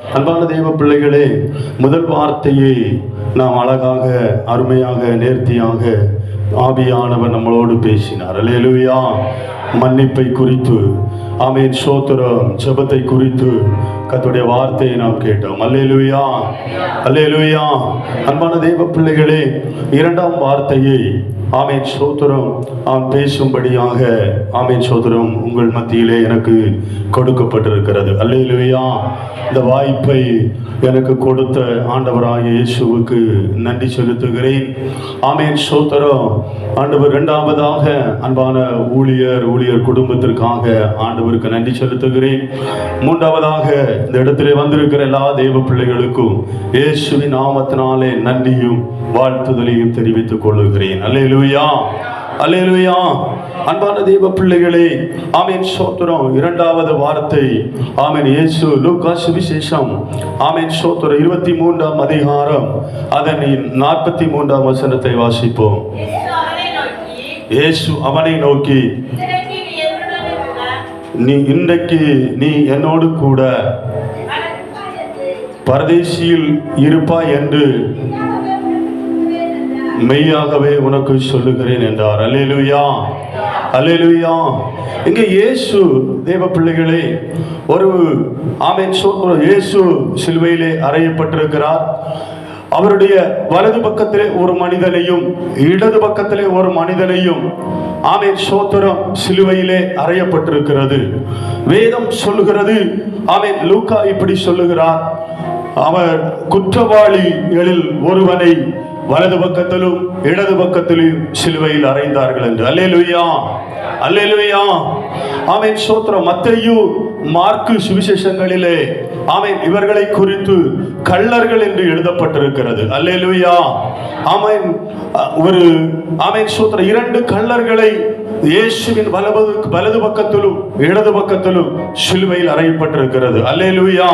அன்பான தெய்வ பிள்ளைகளே, முதல் வார்த்தையை நாம் அழகாக, அருமையாக, நேர்த்தியாக ஆவியானவர் நம்மளோடு பேசினார். அல்லேலூயா. மன்னிப்பை குறித்து, ஆமென், ஸ்தோத்திரம், ஜெபத்தை குறித்து கர்த்தருடைய வார்த்தையை நாம் கேட்டோம். அல்லேலூயா, அல்லேலூயா. அன்பான தெய்வ பிள்ளைகளே, இரண்டாம் வார்த்தையை, ஆமென், ஸ்தோத்திரம், பேசும்படியாக, ஆமென், ஸ்தோத்திரம், உங்கள் மத்தியிலே எனக்கு கொடுக்கப்பட்டிருக்கிறது. அல்லேலூயா. இந்த வாய்ப்பை எனக்கு கொடுத்த ஆண்டவராகிய இயேசுவுக்கு நன்றி செலுத்துகிறேன். ஆமென், ஸ்தோத்திரம். ஆண்டவர் இரண்டாவதாக அன்பான ஊழியர் குடும்பத்திற்காக ஆண்டவருக்கு நன்றி செலுத்துகிறேன். மூன்றாவதாக இந்த இடத்திலே வந்திருக்கிற எல்லா தெய்வ பிள்ளைகளுக்கும் இயேசுவின் நாமத்தினாலே நன்றியும் வாழ்த்துதலையும் தெரிவித்துக் கொள்ளுகிறேன். அல்லேலூயா, அல்லேலூயா. அன்பான தெய்வ பிள்ளைகளே, ஆமென், ஸ்தோத்திரம். இரண்டாவது வார்த்தை, ஆமென், இயேசு லூக்கா சுவிசேஷம், ஆமென், ஸ்தோத்திரம், 23ஆம் அதிகாரம் அதன் 43ஆம் வசனத்தை வாசிப்போம். இயேசு அவனை நோக்கி, இன்றைக்கு நீ என்னோடு கூட பரதேசியில் இருப்பாய் என்று மெய்யாகவே உனக்கு சொல்லுகிறேன் என்றார். அல்லேலூயா, அல்லேலூயா. இங்கே இயேசு தேவ பிள்ளைகளே, ஒரு, ஆமென், ஸ்தோத்திரம், இயேசு சிலுவையிலே அறையப்பட்டிருக்கிறார். அவருடைய வலது பக்கத்திலே ஒரு மனிதனையும் இடது பக்கத்திலே ஒரு மனிதனையும், ஆமென், ஸ்தோத்திரம், சிலுவையிலே அறையப்பட்டிருக்கிறது. வேதம் சொல்லுகிறது, ஆமென், லூக்கா இப்படி சொல்லுகிறார், அவர் குற்றவாளிகளில் ஒருவனை வலது பக்கத்திலும் இடது பக்கத்திலும் சிலுவையில் அறைந்தார்கள் என்று. அல்லேலூயா, அல்லேலூயா. ஆமென், ஸ்தோத்திரம். மத்தேயு, மார்க்கு சுவிசேஷங்களிலே, ஆமென், இவர்களை குறித்து கள்ளர்கள் என்று எழுதப்பட்டிருக்கிறது. அல்லேலூயா, ஆமென். ஒரு, ஆமென், ஸ்தோத்திரம், 2 கள்ளர்களை இயேசுவின் வலது பக்கத்திலும் இடது பக்கத்திலும் சிலுவையில் அறையப்பட்டிருக்கிறது. அல்லேலூயா,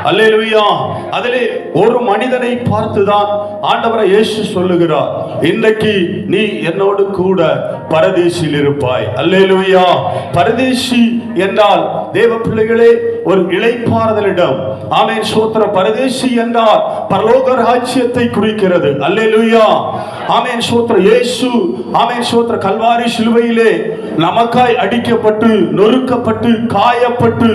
அல்லேலூயா. அதிலே ஒரு மனிதனை பார்த்துதான் ஆண்டவரை இயேசு சொல்லுகிறார், இன்றைக்கு நீ என்னோடு கூட பரதேசியில் இருப்பாய். அல்லேலூயா. பரதேசி என்றால் தேவ பிள்ளைகளே ஒரு இளைப்பாறுதலிடம். ஆமென், ஸ்தோத்திரம். பரதேசி என்றால் பரலோக ராஜ்யத்தை குறிக்கிறது. அல்லேலூயா, ஆமென், ஸ்தோத்திரம். இயேசு, ஆமென், ஸ்தோத்திரம், கல்வாரி சிலுவையிலே நமக்காய் அடிக்கப்பட்டு, நொறுக்கப்பட்டு, காயப்பட்டு,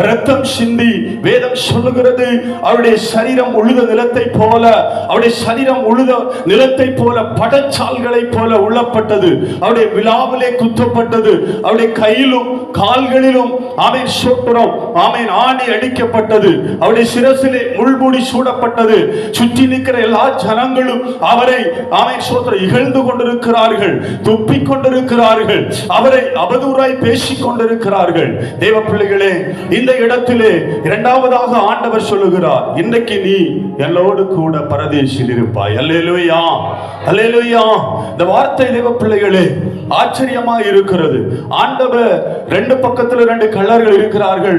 இரத்தம் சிந்தி, வேதம் சொல்லுகிறது, அவருடைய சரீரம் உழுத நிலத்தை போல, அவருடைய சரீரம் உழுத நிலத்தை போல, படச்சால்களை போல உள்ளப்பட்டது. அவருடைய விலாவிலே குத்தப்பட்டது. அவருடைய கையிலும் கால்களிலும், ஆமென், ஸ்தோத்திரம், ஆமென், ஆணி அடிக்கப்பட்டது. அவருடைய சிரசிலே முள்முடி சூடப்பட்டது. சுற்றி நிற்கிற எல்லா ஜனங்களும் அவரை, ஆமென், ஸ்தோத்திரம், இகழ்ந்து கொண்டிருக்கிறார்கள், துப்பிக் கொண்டிருக்கிறார்கள், அவரை அவதூறாய் பேசிக் கொண்டிருக்கிறார்கள். தேவ பிள்ளைகளே, இந்த இடத்திலே இரண்டாவதாக ஆண்டவர் சொல்லுகிறார், இன்றைக்கு நீ என்னோடு கூட பரதேசில் இருப்பாய். அல்லேலூயா, அல்லேலூயா. இந்த வார்த்தை தேவ பிள்ளைகளே ஆச்சரியமாக இருக்கிறது. ஆண்டவர் 2 பக்கத்தில் 2 கள்ளர்கள் இருக்கிறார்கள்.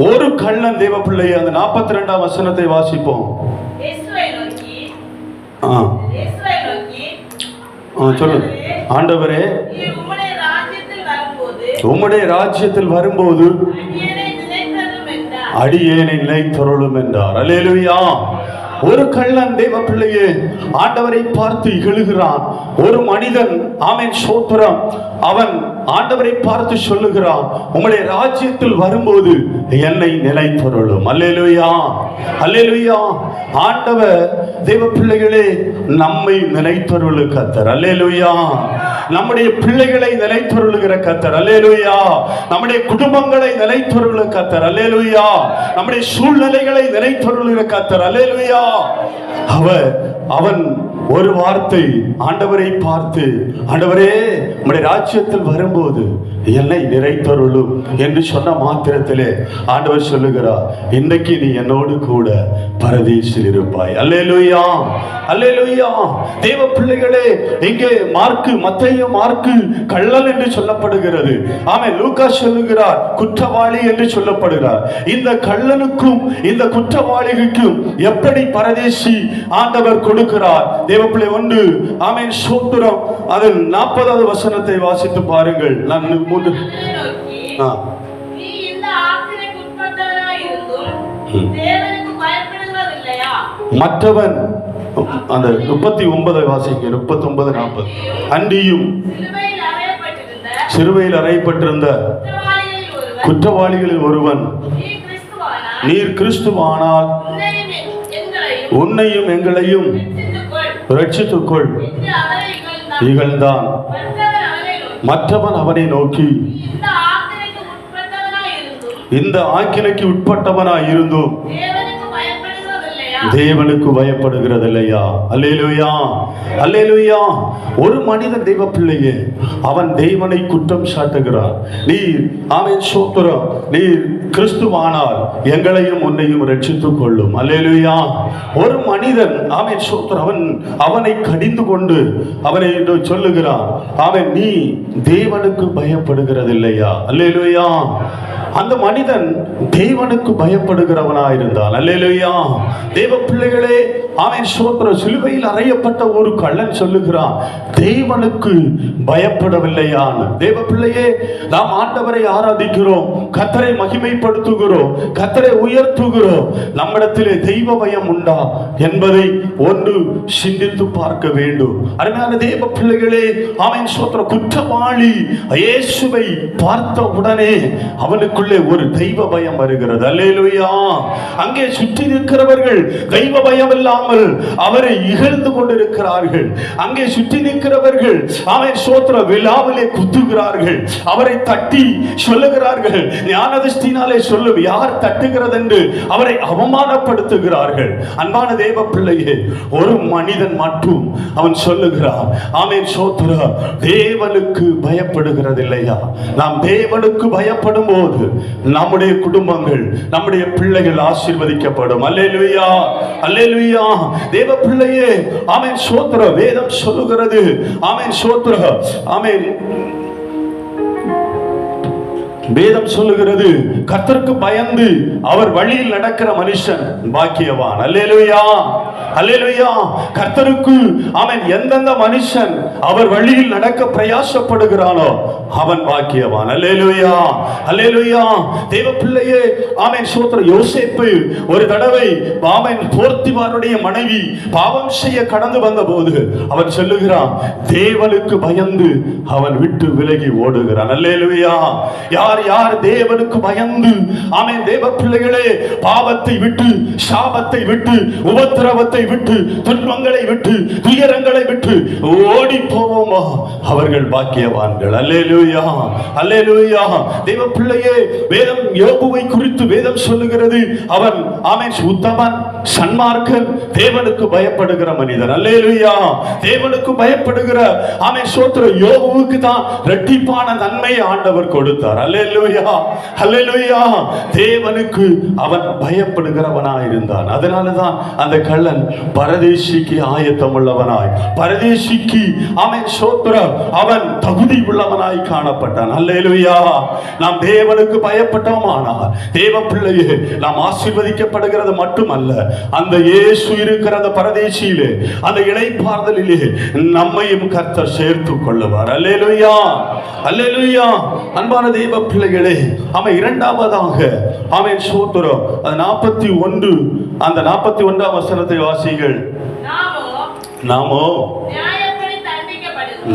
ஒரு கள்ளன், தேவ பிள்ளையை, அந்த 42ஆம் வசனத்தை வாசிப்போம். சொல்லு. ஆண்டவரே, உம்முடைய ராஜ்யத்தில் வரும்போது அடியேனை நினைத்தருளும் என்றார். அல்லேலூயா. ஒரு கள்ளன், தேவ பிள்ளையே, ஆண்டவரை பார்த்து இகழுகிறான். ஒரு மனிதன், ஆமென், ஸ்தோத்திரம், அவன் ஆண்டவரை பார்த்து சொல்லுகிறான், உம்முடைய ராஜ்யத்தில் வரும்போது என்னை நினைத்தருளும். அல்லேலூயா, அல்லேலூயா. ஆண்டவர், தேவ பிள்ளைகளே, நம்மை நினைத்தருளு கர்த்தர். அல்லேலூயா. நம்முடைய பிள்ளைகளை நினைத்தருளுகிற கர்த்தர். அல்லேலூயா. நம்முடைய குடும்பங்களை நினைத்தருளு கர்த்தர். அல்லேலூயா. நம்முடைய சூழ்நிலைகளை நினைத்தருளுகிற கர்த்தர். அல்லேலூயா. அவன் ஒரு வார்த்தை ஆண்டவரை பார்த்து, ஆண்டவரே, உம்முடைய ராஜ்யத்தில் வரும்போது என்னை நிறைத்தருளும் என்று சொன்ன மாத்திரத்திலே ஆண்டவர் சொல்லுகிறார், இன்றைக்கு நீ என்னோடு கூட பரதேசில் இருப்பாய். அல்லேலூயா, அல்லேலூயா. தேவ பிள்ளைகளே, இங்கே மத்தேயு, மார்க்கு கள்ளன் என்று சொல்லப்படுகிறது. ஆமென். லூக்கா சொல்லுகிறார் குற்றவாளி என்று சொல்லப்படுகிறார். இந்த கள்ளனுக்கும் இந்த குற்றவாளிக்கும் எப்படி பரதேசி ஆண்டவர் கொடுக்கிறார்? தேவப்பிள்ளை 1, ஆமென், ஸ்தோத்திரம், அதில் 40வது வசனத்தை வாசித்து பாருங்கள். நான் 3 நீ இந்த ஆக்கினைக்கு உட்பட்டவனாய் இருந்தும் தேவனுக்கு மற்றவன் அந்த 39 வாசிங்க, 39 40. அன்றியும் சிலுவையில் அறையப்பட்டிருந்த குற்றவாளிகளில் ஒருவன், நீர் கிறிஸ்துவானால் உன்னையும் எங்களையும் ரட்சித்துக்கொள் இகழ்ந்தான். மற்றவன் அவனை நோக்கி, இந்த ஆக்கினைக்கு உட்பட்டவனாய் இருந்தும் தேவனுக்கு பயப்படுகிறது இல்லையா? அல்லேலூயா, அல்லேலூயா. ஒரு மனிதன் தெய்வ பிள்ளையே, அவன் தேவனை குற்றம் சாட்டுகிறான். நீர் ஆமென் ஸ்தோத்திரம், நீர் கிறிஸ்துவானால் எங்களையும் உன்னையும் ரட்சித்துக் கொள்ளும். அல்லேலூயா. ஒரு மனிதன் ஆமென் ஸ்தோத்திரம், அவனை கடிந்து கொண்டு அவனை சொல்லுகிறான், அவன் நீ தேவனுக்கு பயப்படுகிறது இல்லையா? அல்லேலூயா. அந்த மனிதன் தேவனுக்கு பயப்படுகிறவனாயிருந்தான். அல்லேலூயா. தேவ பிள்ளைகளே, ஆமென் ஸ்தோத்திரம், சிலுவையில் அறையப்பட்ட ஒரு கள்ளன் சொல்லுகிறான், தேவனுக்கு பயப்படவில்லையான். தேவ பிள்ளையே, நாம் ஆண்டவரை ஆராதிக்கிறோம், கர்த்தரை மகிமைப்படுத்துகிறோம், கர்த்தரை உயர்த்துகிறோம். நம்மிடத்திலே தெய்வ பயம் உண்டா என்பதை ஒன்று சிந்தித்து பார்க்க வேண்டும். அருமையான தேவ பிள்ளைகளே, ஆமென் ஸ்தோத்திரம், குற்றவாளி இயேசுவை பார்த்த உடனே அவனுக்குள்ளே ஒரு தெய்வ பயம் வருகிறது. அல்லேலூயா. அங்கே சுற்றி நிற்கிறவர்கள் தெய்வ பயம் இல்லாமல் அவரை இகழ்ந்து கொண்டிருக்கிறார்கள். அங்கே சுற்றி நிற்கிறவர்கள் ஆமென் ஸ்தோத்திரம் விழாவிலே குத்துகிறார்கள், அவரை தட்டி சொல்லுகிறார்கள், ஞானதிஷ்டினாலே சொல்லும், யார் தட்டுகிறது என்று அவரை அவமானப்படுத்துகிறார்கள். அன்பான தேவ பிள்ளையே, ஒரு மனிதன் மட்டும் அவன் சொல்லுகிறான், ஆமென் ஸ்தோத்திரம், தேவனுக்கு பயப்படுகிறது இல்லையா? நாம் தேவனுக்கு பயப்படும் போது நம்முடைய குடும்பங்கள், நம்முடைய பிள்ளைகள் ஆசீர்வதிக்கப்படும். அல்லேலூயா, அல்லேலூயா. தேவ பிள்ளையே, ஆமென் ஸ்தோத்திரம், வேதம் சொல்லுகிறது, ஆமென் ஸ்தோத்திரம், ஆமென், வேதம் சொல்லுகிறது, கர்த்தருக்கு பயந்து அவர் வழியில் நடக்கிற மனுஷன் பாக்கியவான். அல்லேலூயா, அல்லேலூயா. கர்த்தருக்கு அவன் எந்தெந்த மனுஷன் அவர் வழியில் நடக்க பிரயாசப்படுகிறானோ அவன் பாக்கியவான். அல்லேலூயா, அல்லேலூயா. தேவ பிள்ளையே, ஆமென் ஸ்தோத்திரம், யோசேப்பு ஒரு தடவை ஆமென் போர்த்திபாருடைய மனைவி பாவம் செய்ய கடந்து வந்த போது அவன் சொல்லுகிறான், தேவனுக்கு பயந்து அவன் விட்டு விலகி ஓடுகிறான். அல்லேலூயா. யார் யார் தேவனுக்கு பயந்து ஆமென் தேவ பிள்ளைகளே பாவத்தை விட்டு, சாபத்தை விட்டு, உபத்திரவத்தை விட்டு, துன்பங்களை விட்டு, துயரங்களை விட்டு ஓடி போவோமா அவர்கள் பாக்கியவான்கள். அல்லேலூயா, அல்லேலூயா. தேவ பிள்ளையே, வேதம் யோபுவை குறித்து வேதம் சொல்லுகிறது, அவன் ஆமென் உத்தமன், சன்மார்க்கன், தேவனுக்கு பயப்படுகிற மனிதன். அல்லேலூயா. தேவனுக்கு பயப்படுகிற ஆமென் ஸ்தோத்திரம் யோபுவுக்கு தான் இரட்டிப்பான நன்மையை ஆண்டவர் கொடுத்தார். அல்லேலூயா, அல்லேலூயா. தேவனுக்கு அவன் பயப்படுகிறவனாய் இருந்தான். அதனாலதான் அந்த கள்ளன் பரதேசிக்கு ஆயத்தம் உள்ளவனாய், பரதேசிக்கு ஆமென் ஸ்தோத்திரம் அவன் தகுதி உள்ளவனாய் காணப்பட்டான். அல்லேலூயா. நாம் தேவனுக்கு பயப்பட்டோமானால் தேவ பிள்ளையே, நாம் ஆசீர்வதிக்கப்படுகிறது மட்டுமல்ல, அந்த இயேசு இருக்கிற அந்த பரதேசியிலே, அந்த இளைப்பாறுதலிலே நம்மையும் கர்த்தர் சேர்த்துக் கொள்ளுவார். அல்லேலூயா, அல்லேலூயா. அன்பான தேவ பிள்ளைகளே, அவன் இரண்டாவதாக ஆமென் ஸ்தோத்திரம் 41 அந்த 41ஆம் வசனத்தை வாசிங்கள். நாமோ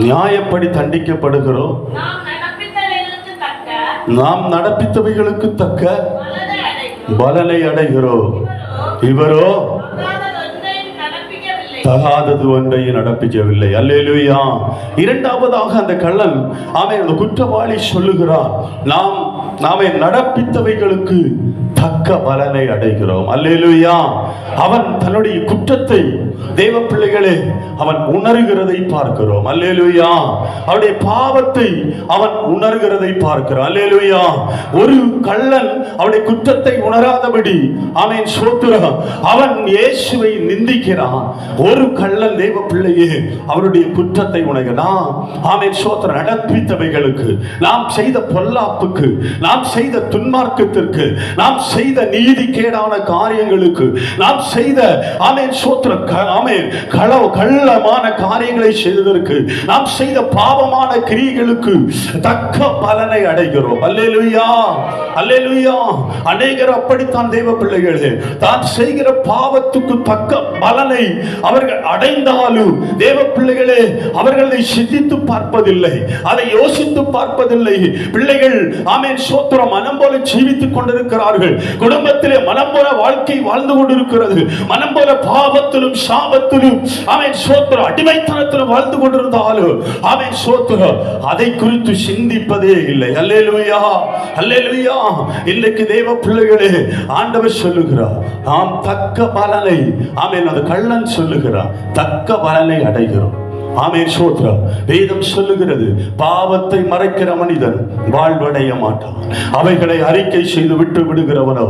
நியாயப்படி தண்டிக்கப்படுகிறோம், நாம் நடப்பித்தவைகளுக்கு தக்க பலனை அடைகிறோம். இவரோ தகாதது ஒன்றையும் நடப்பிக்கவில்லை. அல்லேலூயா. இரண்டாவதாக அந்த கள்ளன் ஆமென் அந்த குற்றவாளி சொல்லுகிறான், நாமே நடப்பித்தவைகளுக்கு தக்க பலனை அடைகிறோம். அல்லேலூயா. அவன் தன்னுடைய குற்றத்தை தேவ பிள்ளைகளே அவன் உணர்கிறதை பார்க்கிறோம். அல்லேலூயா. அவனுடைய பாவத்தை அவன் உணர்கிறதை பார்க்கிறான். அல்லேலூயா. ஒரு கள்ளன் அவனுடைய குற்றத்தை உணராதபடி ஆமென் ஸ்தோத்திரம் அவன் இயேசுவை நிந்திக்கிறான். ஒரு கள்ளன் தேவ பிள்ளையே அவருடைய குற்றத்தை உணர்கிறான். ஆமென் ஸ்தோத்திரம் நடப்பித்தவைகளுக்கு, நாம் செய்த பொல்லாப்புக்கு, நாம் செய்த துன்மார்க்கத்திற்கு, நாம் செய்த நீதி கேடான காரியங்களுக்கு, நாம் செய்த ஆமென் ஸ்தோத்திரம் ஆமென் கள்ளமான காரியங்களை செய்ததற்கு, நாம் செய்த பாவமான கிரியைகளுக்கு தக்க பலனை அடைகிறோம். அல்லேலூயா, அல்லேலூயா. அநேகர் அப்படித்தான் தேவ பிள்ளைகளே, தான் செய்கிற பாவத்துக்கு தக்க பலனை அவர்கள் அடைந்தாலும் தேவ பிள்ளைகளே அவர்களை சிந்தித்து பார்ப்பதில்லை, அதை யோசித்து பார்ப்பதில்லை. பிள்ளைகள் ஆமென் ஸ்தோத்திரம் மனம் போல ஜீவித்துக் கொண்டிருக்கிறார்கள். குடும்பத்திலே மனம் போல வாழ்க்கை வாழ்ந்து கொண்டிருக்கிறது. மனம் போல பாவத்திலும் சாபத்திலும் ஆமென் ஸ்தோத்திரம் அடிமைத்தனத்திலும் வாழ்ந்து கொண்டிருந்தாலும் ஆமென் ஸ்தோத்திரம் அதை குறித்து சிந்திப்பதே இல்லை. அல்லேலூயா, அல்லேலூயா. இன்னைக்கு தேவ பிள்ளைகளே ஆண்டவர் சொல்லுகிறார், நாம் தக்க பலனை ஆமென், அது கள்ளன் சொல்லுகிறார், தக்க பலனை அடைகிறோம். ஆமென் ஸ்தோத்திரம். வேதம் சொல்லுகிறது, பாவத்தை மறைக்கிற மனிதன் வாழ்வடைய மாட்டான், அவைகளை அறிக்கை செய்து விட்டு விடுகிறவனோ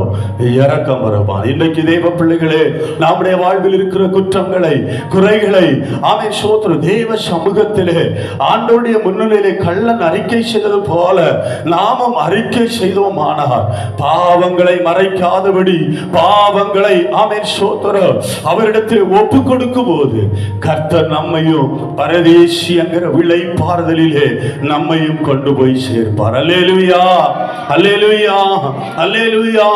இரக்கம் வருவான். இன்னைக்கு தேவ பிள்ளைகளே நம்முடைய வாழ்வில் இருக்கிற குற்றங்களை குறைகளை ஆமென் ஸ்தோத்திரம் தேவ சமூகத்திலே ஆண்டவருடைய முன்னிலையிலே கள்ளன் அறிக்கை செய்தது போல நாமும் அறிக்கை செய்தோமானால் பாவங்களை மறைக்காதபடி பாவங்களை ஆமென் ஸ்தோத்திரம் அவரிடத்தில் ஒப்பு கொடுக்கும் போது கர்த்தர் நம்மையும் பரதேசி என்கிற விளை பாறுதலிலே நம்மையும் கொண்டு போய் சேர்ப்பார். அல்லேலூயா, அல்லேலூயா, அல்லேலூயா.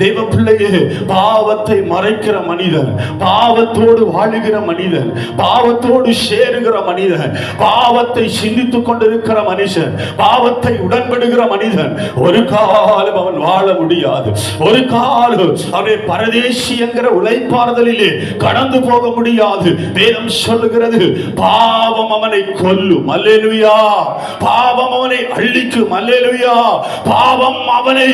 தேவ பிள்ளையே, பாவத்தை மறைக்கிற மனிதன், பாவத்தோடு வாழுகிற மனிதன், பாவத்தோடு சேருகிற மனிதன், பாவத்தை சிந்தித்துக் கொண்டிருக்கிற மனுஷன், பாவத்தை உடன்படுகிற மனிதன் ஒரு காலம் அவன் வாழ முடியாது. ஒரு காலம் அவன் பரதேசி என்கிற உழைப்பாறுதலிலே கடந்து போக முடியாது. வேதம் சொல்லுகிறது, பாவம் அவனை கொல்லும். அல்லேலூயா. பாவம் அவனை அழிக்கும். அல்லேலூயா. பாவம் அவனை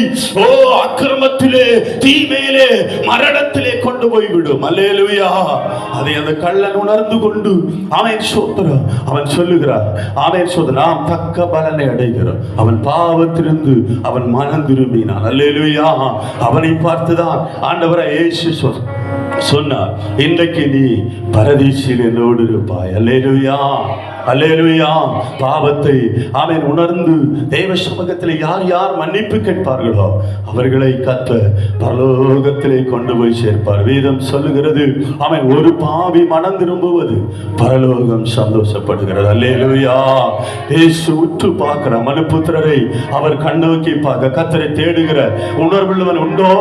அக்கிரமத்திலே தீமையிலே மரணத்திலே கொண்டு போய் விடும். அல்லேலூயா. அதை அந்த கள்ளன் உணர்ந்து கொண்டு அவன் சோதரன் அவன் சொல்லுகிறார், அவன் சோதரன் நாம் தக்க பலனை அடைகிறோம். அவன் பாவத்திலிருந்து அவன் மனம் திரும்பினான். அல்லேலூயா. அவனை பார்த்துதான் ஆண்டவரை இயேசு சொன்னார், இன்றைக்கு நீ பரதீசில் என்னோடு இருப்பாய். அல்லேலூயா, அல்லேலூயா. பாவத்தை அவன் உணர்ந்து தேவ சமூகத்தில் யார் யார் மன்னிப்பு கேட்பார்களோ அவர்களை கர்த்தர் பரலோகத்திலே கொண்டு போய் சேர்ப்பார். வேதம் சொல்லுகிறது, அவன் ஒரு பாவி மனம் திரும்புவது பரலோகம் சந்தோஷப்படுகிறது. அல்லேலூயா. இயேசு உற்று பார்க்கிற மனுபுத்திரரை அவர் கண்ணோக்கி பார்க்க கர்த்தரை தேடுகிற உணர்வுள்ளவன் உண்டோ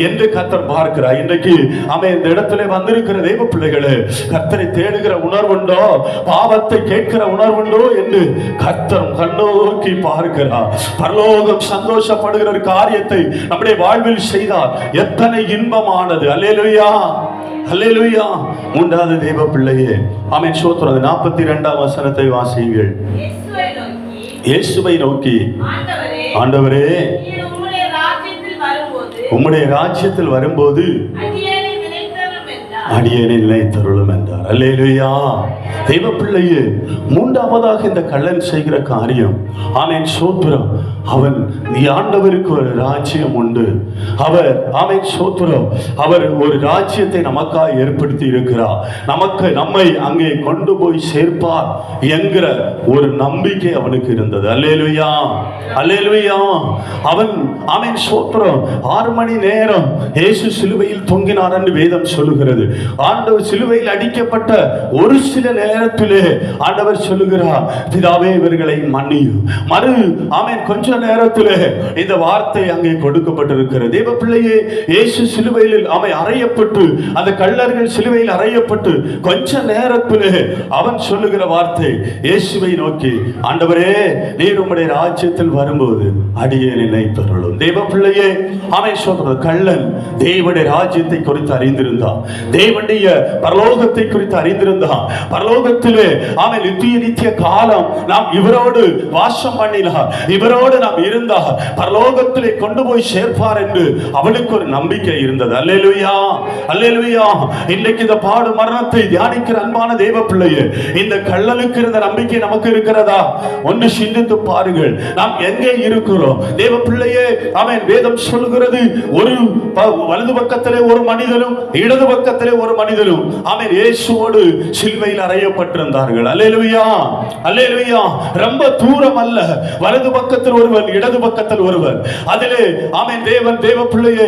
என்று கர்த்தர் பார்க்கிறார். இன்றைக்கு அவன் இந்த இடத்திலே வந்திருக்கிற தேவ பிள்ளைகளே, கர்த்தரை தேடுகிற உணர்வுண்டோ, பாவத்தை கேட்கிற உணர்வுண்டோ என்று கர்த்தர் கண்ணோக்கி பார்க்கிறார். பரலோகம் சந்தோஷப்படுகிற ஒரு காரியத்தை நம்முடைய வாழ்வில் செய்தார் எத்தனை இன்பமானது. அல்லேலூயா, அல்லேலூயா. மூன்றாவது தேவ பிள்ளையே, ஆமென் ஸ்தோத்திரம். 42ஆம் வசனத்தை வாசியுங்கள். இயேசுவை நோக்கி, ஆண்டவரே உம்முடைய ராஜ்யத்தில் வரும்போது அடியேனை நினைத்தருளும் என்றார். அல்லேலூயா. தேவ பிள்ளையே, மூன்றாவதாக இந்த கள்ளன் செய்கிற காரியம் ஆமென் ஸ்தோத்திரம், அவன் ஆண்டவருக்கு ஒரு ராஜ்யம் உண்டு. அவர் ஆமென் ஸ்தோத்திரம் அவர் ஒரு ராஜ்யத்தை நமக்காக ஏற்படுத்தி இருக்கிறார். நம்மை அங்கே கொண்டு போய் சேர்ப்பார் என்கிற ஒரு நம்பிக்கை அவனுக்கு இருந்தது. அல்லேலூயா, அல்லேலூயா. அவன் ஆமென் ஸ்தோத்திரம் 6 மணி நேரம் இயேசு சிலுவையில் தொங்கினார் என்று வேதம் சொல்லுகிறது. ஆண்டவர் சிலுவையில் அடிக்கப்பட்ட ஒரு சில நேரத்திலே ஆண்டவர் சொல்லுகிறார், பிதாவே இவர்களை மன்னியும். ஆமென் கொஞ்ச நேரத்திலே இந்த வார்த்தை அங்கே கொடுக்கப்பட்டிருக்கிறது. தேவ பிள்ளையே, இயேசு சிலுவையில் அவன் அறையப்பட்டு, அந்த கள்ளர்கள் சிலுவையில் அறையப்பட்டு கொஞ்ச நேரத்திலே அவன் சொல்லுகிற வார்த்தை, இயேசுவை நோக்கி, ஆண்டவரே நீர் உம்முடைய ராஜ்யத்தில் வரும்போது அடியேனை நினைத்தருளும். தேவ பிள்ளையே, அவன் சொல்ற கள்ளன் தேவனுடைய ராஜ்யத்தை குறித்து அறிந்திருந்தான், தேவனுடைய பரலோகத்தை குறித்து அறிந்திருந்தான். பரலோகத்திலே அவன் நித்திய காலம் நாம் இவரோடு வாசம் பண்ணினார், இவரோடு நாம் இருந்தார், பரலோகத்திலே கொண்டு போய் சேர்ப்பார் என்று அவனுக்கு ஒரு நம்பிக்கை இருந்தது. அல்லேலூயா, அல்லேலூயா. இன்னைக்கு இந்த பாடு மரணத்தை தியானிக்கிற அன்பான தேவ பிள்ளையே, இந்த கள்ளனுக்கு இருந்த நம்பிக்கை நமக்கு இருக்கிறதா? ஒன்று சிந்தித்து பாருங்கள், நாம் எங்கே இருக்கிறோம்? தேவ பிள்ளையே, அவன் வேதம் சொல்லுகிறது, ஒரு வலது பக்கத்திலே ஒரு மனிதனும் இடது பக்கத்திலே ஒரு மனிதனும் அவன் இயேசுவோடு சிலுவையில் அறையப்பட்டிருந்தார்கள். அல்லேலூயா, அல்லேலூயா. ரொம்ப தூரம் அல்ல, வலது பக்கத்தில் ஒருவர் ஒருவன், இடது பக்கத்தில் ஒருவன். அதிலே ஆமென் தேவ பிள்ளையே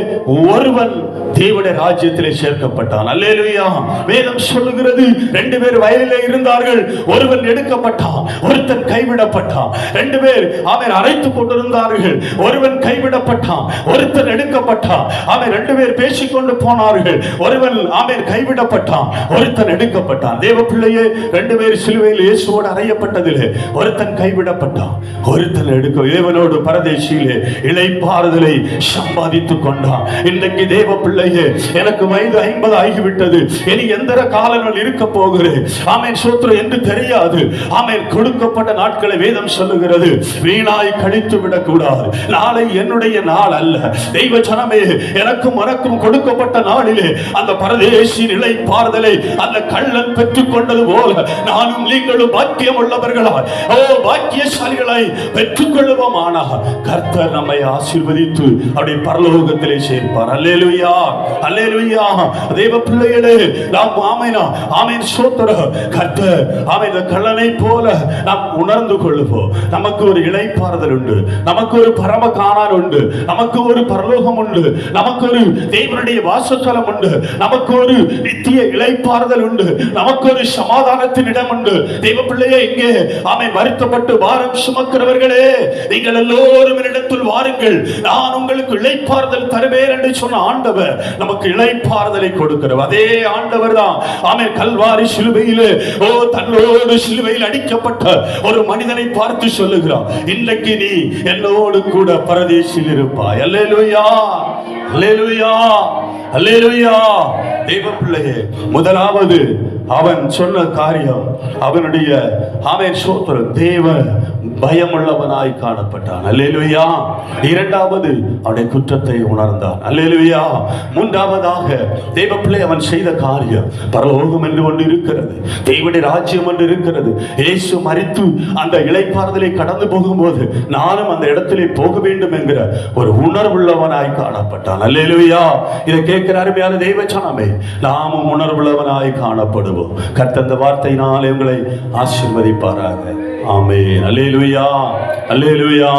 ஒருவன் தேவனுடைய ராஜ்யத்திலே சேர்க்கப்பட்டான். அல்லேலூயா. வேதம் சொல்லுகிறது, 2 பேர் வயலிலே இருந்தார்கள், ஒருவன் எடுக்கப்பட்டான், ஒருத்தன் கைவிடப்பட்டான். 2 பேர் ஆமென் அரைத்துக் கொண்டிருந்தார்கள், ஒருவன் கைவிடப்பட்டான், ஒருத்தன் எடுக்கப்பட்டான். ஆமென் 2 பேர் பேசிக்கொண்டு போனார்கள், ஒருவன் ஆமென் கைவிடப்பட்டான், ஒருத்தன் எடுக்கப்பட்டான். தேவ பிள்ளையே 2 பேர் சிலுவையில் இயேசுவோடு அறையப்பட்டதிலே ஒருத்தன் கைவிடப்பட்டான், ஒருத்தன் எடுக்க தேவனோடு பரதேசியிலே இளைப்பாறுதலை சம்பாதித்துக் கொண்டான். இன்றைக்கு தேவ பிள்ளையே, எனக்கு வயது 50 ஆகிவிட்டது, இனி எந்த காலங்கள் இருக்க போகிறேன் ஆமென் சோத்திரம் என்று தெரியாது. ஆமென் கொடுக்கப்பட்ட நாட்களை வேதம் சொல்லுகிறது, வீணாய் கழித்து விடக்கூடாது. நாளை என்னுடைய நாள் அல்ல. தெய்வ ஜனமே, எனக்கும் உனக்கும் கொடுக்கப்பட்ட நாளிலே அந்த பரதேசி இளைப்பாறுதலை அந்த கள்ளன் பெற்றுக் கொண்டது போல நானும் நீங்களும் பாக்கியம் உள்ளவர்களாய், பாக்கியசாலிகளாய் பெற்றுக் கொள்ளுவோமானால் கர்த்தர் நம்மை ஆசீர்வதித்து அவருடைய பரலோகத்திலே சேர்ப்பார். அல்லேலூயா, அல்லேலூயா. தேவ பிள்ளைகளே, நாம் ஆமென் சோத்திரம் கர்த்தர் ஆமென் கள்ளனை போல நாம் உணர்ந்து கொள்ளுவோம். நமக்கு ஒரு இளைப்பாறுதல் உண்டு, நமக்கு ஒரு பரம காணான் உண்டு, நமக்கு ஒரு பரலோகம் உண்டு, நமக்கு ஒரு தேவனுடைய வாசஸ்தலம் உண்டு, நமக்கு ஒரு நித்திய இளைப்பாறுதல் உண்டு, நமக்கு ஒரு சமாதானத்தின் இடம் உண்டு. தேவ பிள்ளையே, இங்கே ஆமென் வருத்தப்பட்டு பாரம் சுமக்கிறவர்களே, நீங்கள் எல்லோரும் என்னிடத்தில் வாருங்கள், நான் உங்களுக்கு இளைப்பாறுதல் தருவேன் என்று சொன்ன ஆண்டவர் நமக்கு இளைப்பாறுதலை கொடுக்கிறவர். அதே ஆண்டவர் தான் ஆமென் கல்வாரி சிலுவையிலே தன்னோடு சிலுவையில் அடிக்கப்பட்ட ஒரு மனிதனை பார்த்து சொல்லுகிறார், இன்றைக்கு நீ என்னோடு கூட பரதேசில் இருப்பாய். அல்லேலூயா, அல்லேலூயா, அல்லேலூயா. தேவ பிள்ளையே, முதலாவது அவன் சொன்ன காரியம், அவனுடைய ஆமென் சோத்திரம் தேவ பயமுள்ளவனாய் காணப்பட்டான். அல்லேலூயா. இரண்டாவது அவனுடைய குற்றத்தை உணர்ந்தான். அல்லேலூயா. மூன்றாவதாக தேவ பிள்ளை அவன் செய்த காரியம், பரலோகம் என்று ஒன்று இருக்கிறது, தேவனுடைய ராஜ்யம் என்று இருக்கிறது. இயேசு மரித்து அந்த இளைப்பாறுதலை கடந்து போகும்போது நானும் அந்த இடத்திலே போக வேண்டும் என்கிற ஒரு உணர்வுள்ளவனாய் காணப்பட்டான். அல்லேலூயா. இதை கேட்கிற அருமையான தெய்வ ஜனமே, நாமும் உணர்வுள்ளவனாய் காணப்படுவோம். கர்த்தர் அந்த வார்த்தையினாலே உங்களை ஆசீர்வதிப்பாராக. ஆமென். அல்லேலூயா, அல்லேலூயா.